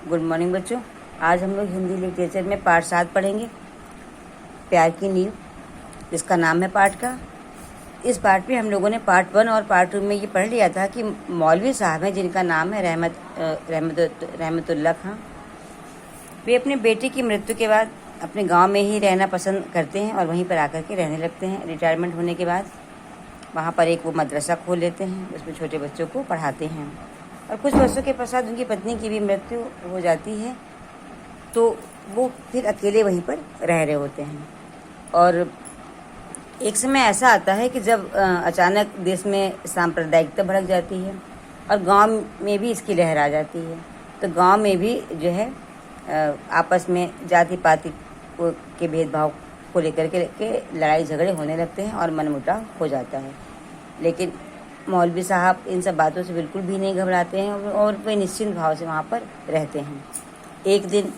Good morning बच्चों। आज हम लोग हिंदी लिटरेचर में पाठ 7 पढ़ेंगे, प्यार की नींव, जिसका नाम है पाठ का। इस पाठ में हम लोगों ने पार्ट 1 और पार्ट 2 में ये पढ़ लिया था कि मौलवी साहब हैं जिनका नाम है रहमतुल्लाह खां। वे अपने बेटे की मृत्यु के बाद अपने गांव में ही रहना पसंद करते हैं और वहीं पर आकर के रहने लगते हैं। रिटायरमेंट होने के बाद वहाँ पर एक वो मदरसा खोल लेते हैं, उसमें छोटे बच्चों को पढ़ाते हैं। और कुछ वर्षों के पश्चात उनकी पत्नी की भी मृत्यु हो जाती है, तो वो फिर अकेले वहीं पर रह रहे होते हैं। और एक समय ऐसा आता है कि जब अचानक देश में सांप्रदायिकता भड़क जाती है और गांव में भी इसकी लहर आ जाती है। तो गांव में भी जो है आपस में जाति पाति के भेदभाव को लेकर के लड़ाई झगड़े होने लगते हैं और मनमुटाव हो जाता है। लेकिन मौलवी साहब इन सब बातों से बिल्कुल भी नहीं घबराते हैं और वे निश्चिंत भाव से वहाँ पर रहते हैं। एक दिन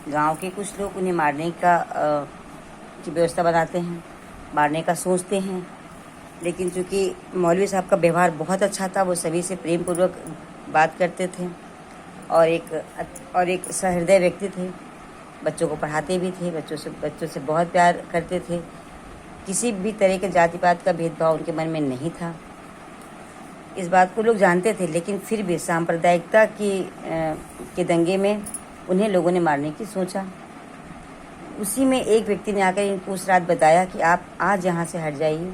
गांव के कुछ लोग उन्हें मारने की व्यवस्था बनाते हैं, मारने का सोचते हैं। लेकिन चूँकि मौलवी साहब का व्यवहार बहुत अच्छा था, वो सभी से प्रेम पूर्वक बात करते थे और एक सहृदय व्यक्ति थे। बच्चों को पढ़ाते भी थे, बच्चों से बहुत प्यार करते थे। किसी भी तरह के जाति पात का भेदभाव उनके मन में नहीं था। इस बात को लोग जानते थे, लेकिन फिर भी सांप्रदायिकता के दंगे में उन्हें लोगों ने मारने की सोचा। उसी में एक व्यक्ति ने आकर इनको उस रात बताया कि आप आज यहाँ से हट जाइए,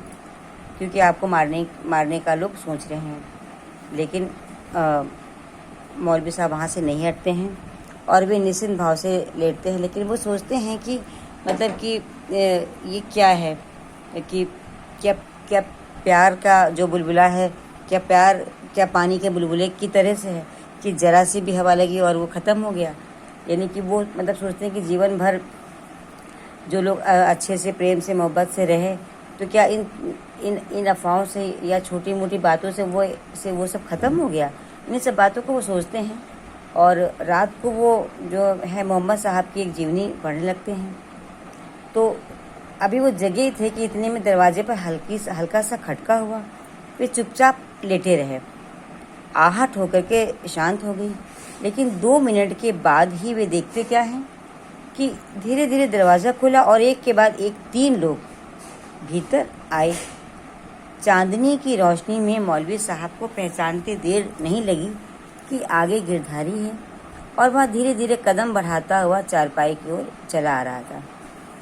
क्योंकि आपको मारने का लोग सोच रहे हैं। लेकिन मौलवी साहब वहाँ से नहीं हटते हैं और वे निश्चिंत भाव से लेटते हैं। लेकिन वो सोचते हैं कि मतलब कि ये क्या है, कि क्या प्यार का जो बुलबुला है, क्या पानी के बुलबुले की तरह से है कि ज़रा सी भी हवा लगी और वो ख़त्म हो गया। यानी कि वो मतलब सोचते हैं कि जीवन भर जो लोग अच्छे से प्रेम से मोहब्बत से रहे, तो क्या इन अफवाहों से या छोटी मोटी बातों से वो सब ख़त्म हो गया। इन सब बातों को वो सोचते हैं और रात को वो जो है मोहम्मद साहब की एक जीवनी पढ़ने लगते हैं। तो अभी वो जगे थे कि इतने में दरवाजे पर हल्का सा खटका हुआ। वे चुपचाप लेटे रहे, आहट होकर के शांत हो गई। लेकिन 2 मिनट के बाद ही वे देखते क्या हैं कि धीरे धीरे दरवाज़ा खुला और एक के बाद एक 3 लोग भीतर आए। चांदनी की रोशनी में मौलवी साहब को पहचानते देर नहीं लगी कि आगे गिरधारी है और वह धीरे धीरे कदम बढ़ाता हुआ चारपाई की ओर चला आ रहा था।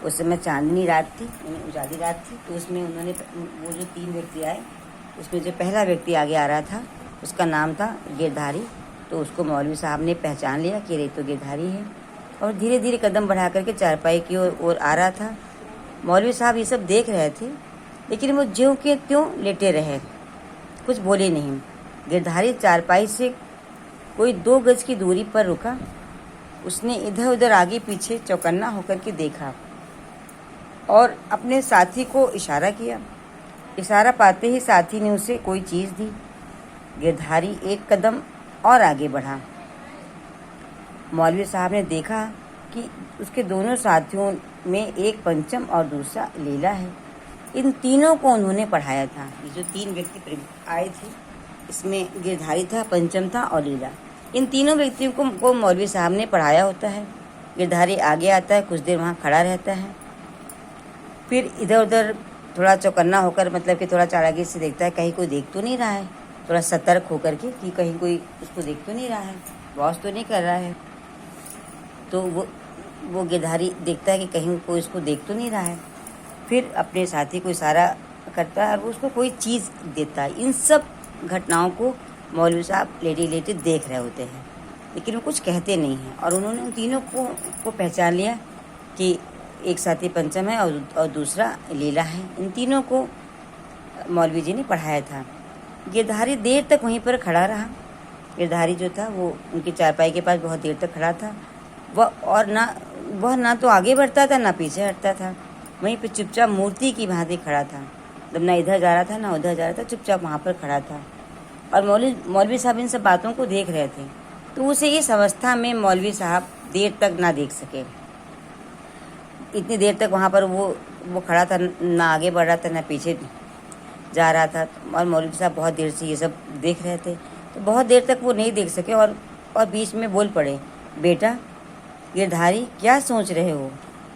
उस समय चांदनी रात थी, यानी उजाली रात थी। तो उसमें उन्होंने वो जो 3 व्यक्ति आए, उसमें जो पहला व्यक्ति आगे आ रहा था उसका नाम था गिरधारी। तो उसको मौलवी साहब ने पहचान लिया कि ये तो गिरधारी है और धीरे धीरे कदम बढ़ा करके चारपाई की ओर आ रहा था। मौलवी साहब ये सब देख रहे थे, लेकिन वो ज्यों के त्यों लेटे रहे, कुछ बोले नहीं। गिरधारी चारपाई से कोई 2 गज की दूरी पर रुका। उसने इधर उधर आगे पीछे चौकन्ना होकर के देखा और अपने साथी को इशारा किया। इशारा पाते ही साथी ने उसे कोई चीज़ दी। गिरधारी एक कदम और आगे बढ़ा। मौलवी साहब ने देखा कि उसके दोनों साथियों में एक पंचम और दूसरा लीला है। इन तीनों को उन्होंने पढ़ाया था। ये जो 3 व्यक्ति आए थे, इसमें गिरधारी था, पंचम था और लीला। इन तीनों व्यक्तियों को मौलवी साहब ने पढ़ाया होता है। गिरधारी आगे आता है, कुछ देर वहाँ खड़ा रहता है, फिर इधर उधर थोड़ा चौकन्ना होकर, मतलब कि थोड़ा चालाकी से देखता है कहीं कोई देख तो नहीं रहा है, थोड़ा सतर्क होकर के कि कहीं कोई उसको देख तो नहीं रहा है, वॉच तो नहीं कर रहा है। तो वो गिरधारी देखता है कि कहीं कोई उसको देख तो नहीं रहा है। फिर अपने साथी को इशारा करता है और वो उसको कोई चीज़ देता है। इन सब घटनाओं को मौलवी साहब लेटे देख रहे होते हैं, लेकिन वो कुछ कहते नहीं हैं। और उन्होंने उन तीनों को पहचान लिया कि एक साथी पंचम है और दूसरा लीला है। इन तीनों को मौलवी जी ने पढ़ाया था। गिरधारी देर तक वहीं पर खड़ा रहा। गिरधारी जो था वो उनकी चारपाई के पास बहुत देर तक खड़ा था। वह ना तो आगे बढ़ता था ना पीछे हटता था, वहीं पर चुपचाप मूर्ति की भांति खड़ा था। मतलब ना इधर जा रहा था ना उधर जा रहा था, चुपचाप वहाँ पर खड़ा था। और मौलवी साहब इन सब बातों को देख रहे थे। तो उसे इस अवस्था में मौलवी साहब देर तक ना देख सके। इतनी देर तक वहाँ पर वो खड़ा था, ना आगे बढ़ रहा था ना पीछे जा रहा था। और मौलवी साहब बहुत देर से ये सब देख रहे थे। तो बहुत देर तक वो नहीं देख सके और बीच में बोल पड़े बेटा गिरधारी, क्या सोच रहे हो,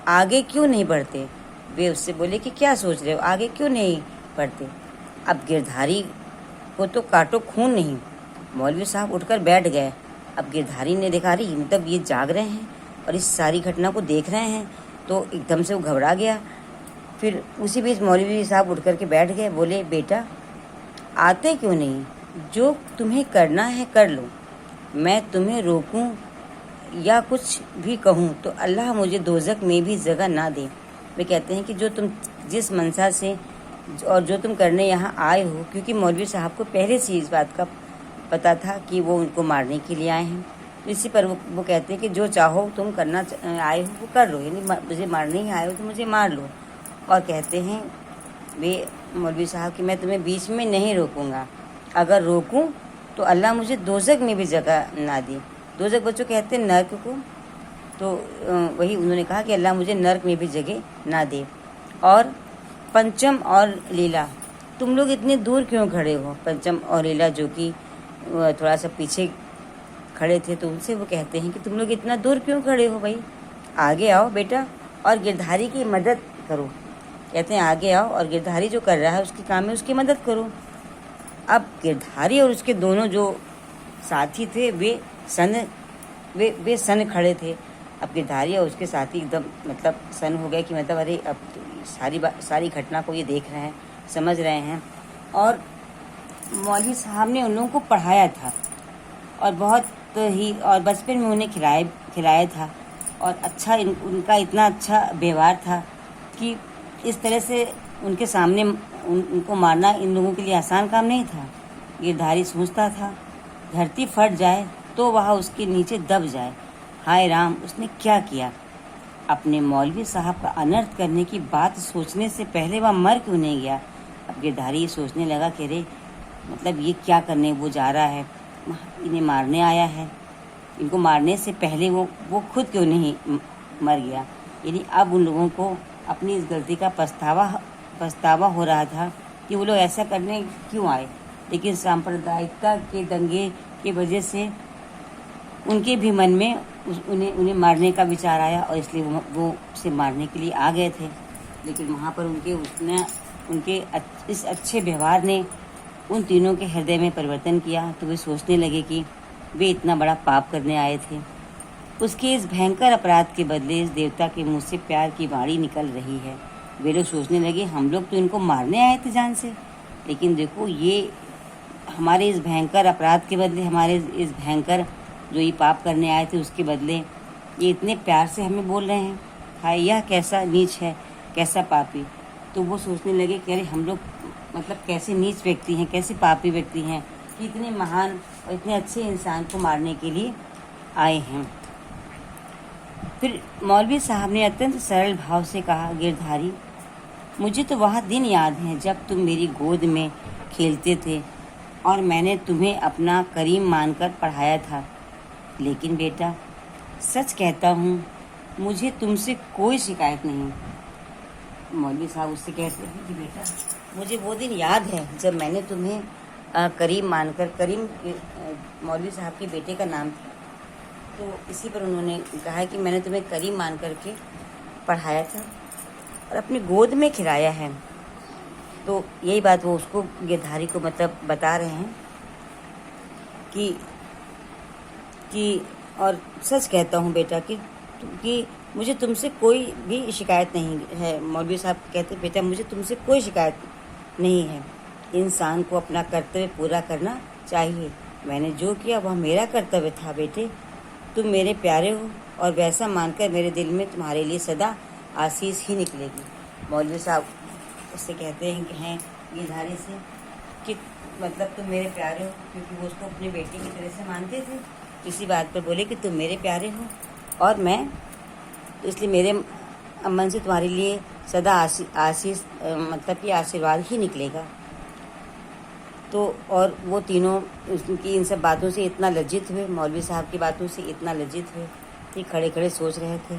आगे क्यों नहीं बढ़ते? वे उससे बोले कि क्या सोच रहे हो, आगे क्यों नहीं बढ़ते? अब गिरधारी को तो काटो खून नहीं। मौलवी साहब उठकर बैठ गए। अब गिरधारी ने देखा, अरे मतलब ये जाग रहे हैं और इस सारी घटना को देख रहे हैं, तो एकदम से वो घबरा गया। फिर उसी बीच मौलवी साहब उठ कर के बैठ गए। बोले, बेटा आते क्यों नहीं, जो तुम्हें करना है कर लो, मैं तुम्हें रोकूं या कुछ भी कहूं तो अल्लाह मुझे दोज़ख में भी जगह ना दे। वे कहते हैं कि जो तुम जिस मनसा से और जो तुम करने यहाँ आए हो, क्योंकि मौलवी साहब को पहले से इस बात का पता था कि वो उनको मारने के लिए आए हैं, तो इसी पर वो कहते हैं कि जो चाहो तुम करना आए हो वो कर लो, यानी मुझे मारने ही आए हो तो मुझे मार लो। और कहते हैं वे मौलवी साहब कि मैं तुम्हें बीच में नहीं रोकूंगा, अगर रोकूं तो अल्लाह मुझे दोज़ख में भी जगह ना दे। दोज़ख बच्चों कहते हैं नर्क को, तो वही उन्होंने कहा कि अल्लाह मुझे नर्क में भी जगह ना दे। और पंचम और लीला, तुम लोग इतने दूर क्यों खड़े हो? पंचम और लीला जो कि थोड़ा सा पीछे खड़े थे, तो उनसे वो कहते हैं कि तुम लोग इतना दूर क्यों खड़े हो भाई, आगे आओ बेटा और गिरधारी की मदद करो। कहते हैं आगे आओ और गिरधारी जो कर रहा है उसके काम में उसकी मदद करो। अब गिरधारी और उसके दोनों जो साथी थे वे सन खड़े थे। अब गिरधारी और उसके साथी एकदम मतलब सन हो गए कि मतलब अरे अब तो सारी घटना को ये देख रहे हैं, समझ रहे हैं। और मौलवी साहब ने उन लोगों को पढ़ाया था और बहुत ही, और बचपन में उन्हें खिलाया था, और अच्छा उनका इतना अच्छा व्यवहार था कि इस तरह से उनके सामने उनको मारना इन लोगों के लिए आसान काम नहीं था। गिरधारी सोचता था धरती फट जाए तो वह उसके नीचे दब जाए। हाय राम, उसने क्या किया? अपने मौलवी साहब का अनर्थ करने की बात सोचने से पहले वह मर क्यों नहीं गया? अब गिरधारी ये सोचने लगा कि अरे मतलब ये क्या करने वो जा रहा है, इन्हें मारने आया है, इनको मारने से पहले वो खुद क्यों नहीं मर गया। यानी अब उन लोगों को अपनी इस गलती का पछतावा हो रहा था कि वो लोग ऐसा करने क्यों आए। लेकिन सांप्रदायिकता के दंगे की वजह से उनके भी मन में उन्हें मारने का विचार आया, और इसलिए वो उसे मारने के लिए आ गए थे। लेकिन वहाँ पर उनके इस अच्छे व्यवहार ने उन तीनों के हृदय में परिवर्तन किया, तो वे सोचने लगे कि वे इतना बड़ा पाप करने आए थे। उसके इस भयंकर अपराध के बदले इस देवता के मुंह से प्यार की वाणी निकल रही है। वे लोग सोचने लगे हम लोग तो इनको मारने आए थे जान से, लेकिन देखो ये हमारे इस भयंकर अपराध के बदले, हमारे इस भयंकर जो ये पाप करने आए थे उसके बदले ये इतने प्यार से हमें बोल रहे हैं। हाय, यह कैसा नीच है, कैसा पापी। तो वो सोचने लगे कि अरे हम लोग मतलब कैसे नीच व्यक्ति हैं, कैसे पापी व्यक्ति हैं कि इतने महान और इतने अच्छे इंसान को मारने के लिए आए हैं। फिर मौलवी साहब ने अत्यंत सरल भाव से कहा, गिरधारी, मुझे तो वह दिन याद है जब तुम मेरी गोद में खेलते थे और मैंने तुम्हें अपना करीम मानकर पढ़ाया था। लेकिन बेटा सच कहता हूँ, मुझे तुमसे कोई शिकायत नहीं। मौलवी साहब उससे कहते हैं कि बेटा मुझे वो दिन याद है जब मैंने तुम्हें करीम मानकर, करीम मौलवी साहब के बेटे का नाम था, तो इसी पर उन्होंने कहा कि मैंने तुम्हें करीम मान करके पढ़ाया था और अपनी गोद में खिलाया है। तो यही बात वो उसको गिरधारी को मतलब बता रहे हैं कि और सच कहता हूँ बेटा कि मुझे तुमसे कोई भी शिकायत नहीं है। मौलवी साहब कहते बेटा मुझे तुमसे कोई शिकायत नहीं है, इंसान को अपना कर्तव्य पूरा करना चाहिए। मैंने जो किया वह मेरा कर्तव्य था बेटे, तुम मेरे प्यारे हो और वैसा मानकर मेरे दिल में तुम्हारे लिए सदा आशीष ही निकलेगी। मौलवी साहब उससे कहते हैं गिरधारी से कि मतलब तुम मेरे प्यारे हो, क्योंकि वो उसको अपने बेटे की तरह से मानते थे। इसी बात पर बोले कि तुम मेरे प्यारे हो और मैं, इसलिए मेरे मन से तुम्हारे लिए सदा आशीष मतलब कि आशीर्वाद ही निकलेगा। तो और वो तीनों उनकी इन सब बातों से इतना लज्जित हुए, मौलवी साहब की बातों से इतना लज्जित हुए कि खड़े खड़े सोच रहे थे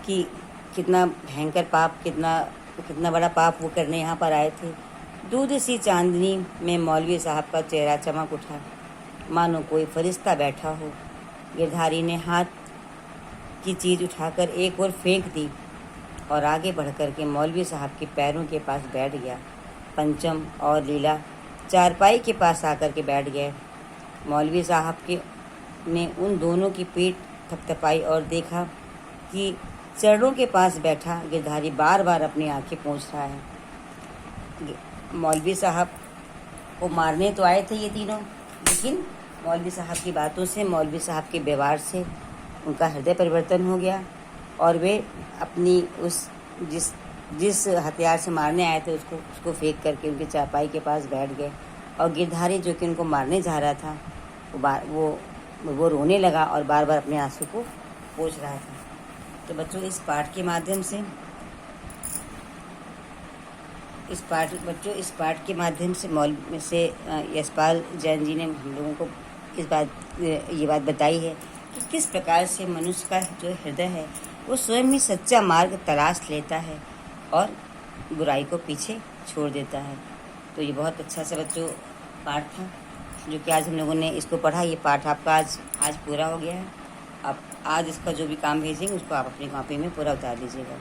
कि कितना भयंकर पाप, कितना बड़ा पाप वो करने यहाँ पर आए थे। दूध सी चांदनी में मौलवी साहब का चेहरा चमक उठा, मानो कोई फरिश्ता बैठा हो। गिरधारी ने हाथ की चीज़ उठाकर एक ओर फेंक दी और आगे बढ़कर के मौलवी साहब के पैरों के पास बैठ गया। पंचम और लीला चारपाई के पास आकर के बैठ गए। मौलवी साहब ने उन दोनों की पीठ थपथपाई और देखा कि चरणों के पास बैठा गिरधारी बार बार अपनी आंखें पोंछ रहा है। मौलवी साहब को मारने तो आए थे ये तीनों, लेकिन मौलवी साहब की बातों से, मौलवी साहब के व्यवहार से उनका हृदय परिवर्तन हो गया और वे अपनी उस जिस हथियार से मारने आए थे उसको फेंक करके उनके चारपाई के पास बैठ गए। और गिरधारी जो कि उनको मारने जा रहा था वो रोने लगा और बार बार अपने आंसू को पोंछ रहा था। तो बच्चों इस पाठ के माध्यम से यशपाल जैन जी ने हम लोगों को ये बात बताई है कि किस प्रकार से मनुष्य का जो हृदय है वो स्वयं ही सच्चा मार्ग तलाश लेता है और बुराई को पीछे छोड़ देता है। तो ये बहुत अच्छा सा बच्चों पाठ था जो कि आज हम लोगों ने इसको पढ़ा। ये पाठ आपका आज पूरा हो गया है। आप आज इसका जो भी काम भेजेंगे उसको आप अपनी कॉपी में पूरा उतार लीजिएगा।